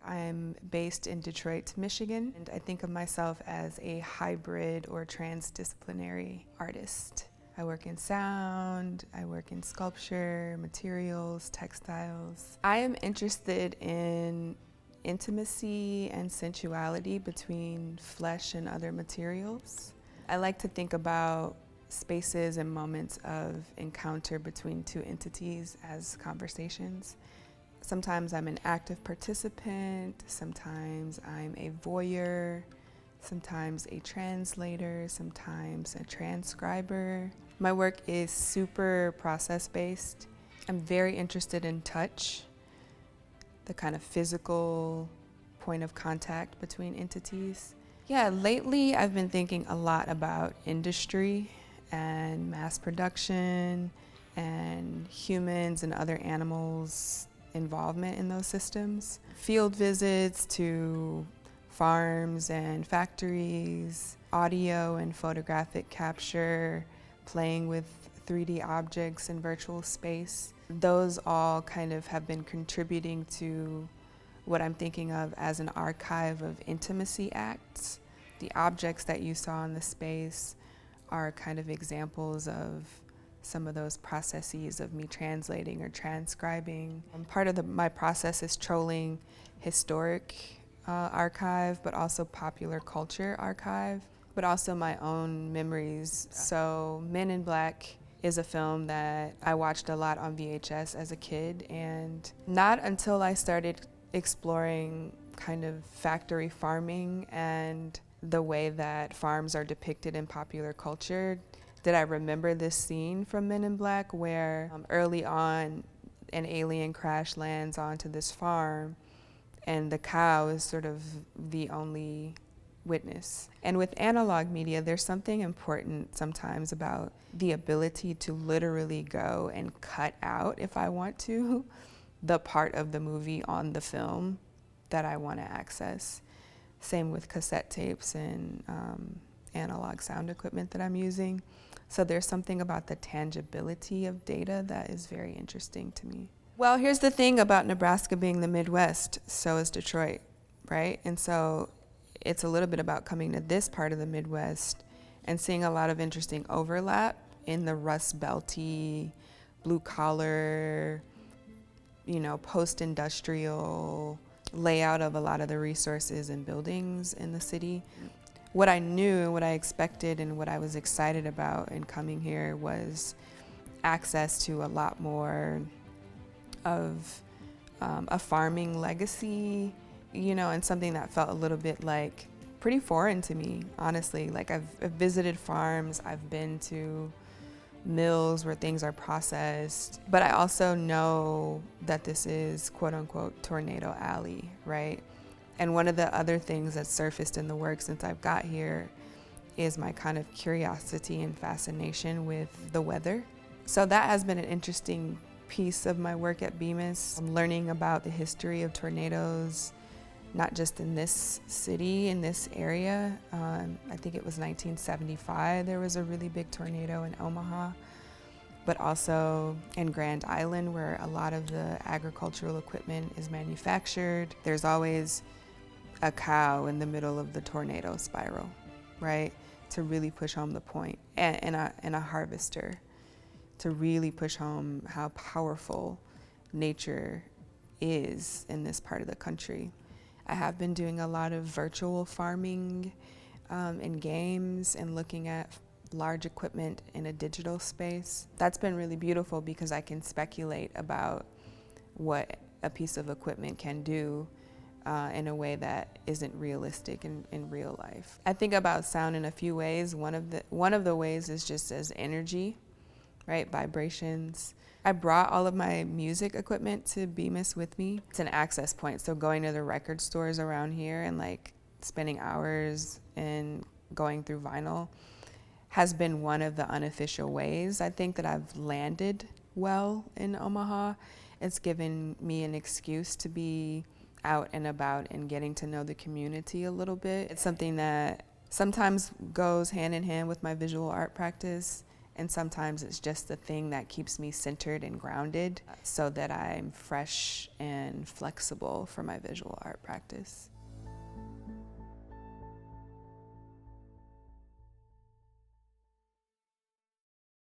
I'm based in Detroit, Michigan, and I think of myself as a hybrid or transdisciplinary artist. I work in sound, I work in sculpture, materials, textiles. I am interested in intimacy and sensuality between flesh and other materials. I like to think about spaces and moments of encounter between two entities as conversations. Sometimes I'm an active participant, sometimes I'm a voyeur, sometimes a translator, sometimes a transcriber. My work is super process-based. I'm very interested in touch, the kind of physical point of contact between entities. Yeah, lately I've been thinking a lot about industry and mass production and humans and other animals' involvement in those systems. Field visits to farms and factories, audio and photographic capture, playing with 3D objects in virtual space. Those all kind of have been contributing to what I'm thinking of as an archive of intimacy acts. The objects that you saw in the space are kind of examples of some of those processes of me translating or transcribing. And part of my process is trolling historic archive, but also popular culture archive, but also my own memories. So Men in Black is a film that I watched a lot on VHS as a kid, and not until I started exploring kind of factory farming and the way that farms are depicted in popular culture did I remember this scene from Men in Black where early on an alien crash lands onto this farm and the cow is sort of the only witness. And with analog media, there's something important sometimes about the ability to literally go and cut out, if I want to, the part of the movie on the film that I want to access. Same with cassette tapes and analog sound equipment that I'm using. So there's something about the tangibility of data that is very interesting to me. Well, here's the thing about Nebraska being the Midwest, so is Detroit, right? And so it's a little bit about coming to this part of the Midwest and seeing a lot of interesting overlap in the Rust Belty, blue collar, post-industrial layout of a lot of the resources and buildings in the city. What I knew, what I expected, and what I was excited about in coming here was access to a lot more of a farming legacy, and something that felt a little bit like pretty foreign to me, honestly. Like I've visited farms, I've been to mills where things are processed, but I also know that this is quote unquote Tornado Alley, right? And one of the other things that's surfaced in the work since I've got here is my kind of curiosity and fascination with the weather. So that has been an interesting piece of my work at Bemis. I'm learning about the history of tornadoes, not just in this city, in this area. I think it was 1975, there was a really big tornado in Omaha, but also in Grand Island where a lot of the agricultural equipment is manufactured. There's always a cow in the middle of the tornado spiral, right? To really push home the point, and a harvester to really push home how powerful nature is in this part of the country. I have been doing a lot of virtual farming and games and looking at large equipment in a digital space. That's been really beautiful because I can speculate about what a piece of equipment can do in a way that isn't realistic in real life. I think about sound in a few ways. One of the ways is just as energy, right? Vibrations. I brought all of my music equipment to Bemis with me. It's an access point, so going to the record stores around here and like spending hours and going through vinyl has been one of the unofficial ways I think that I've landed well in Omaha. It's given me an excuse to be out and about and getting to know the community a little bit. It's something that sometimes goes hand in hand with my visual art practice, And sometimes it's just the thing that keeps me centered and grounded so that I'm fresh and flexible for my visual art practice.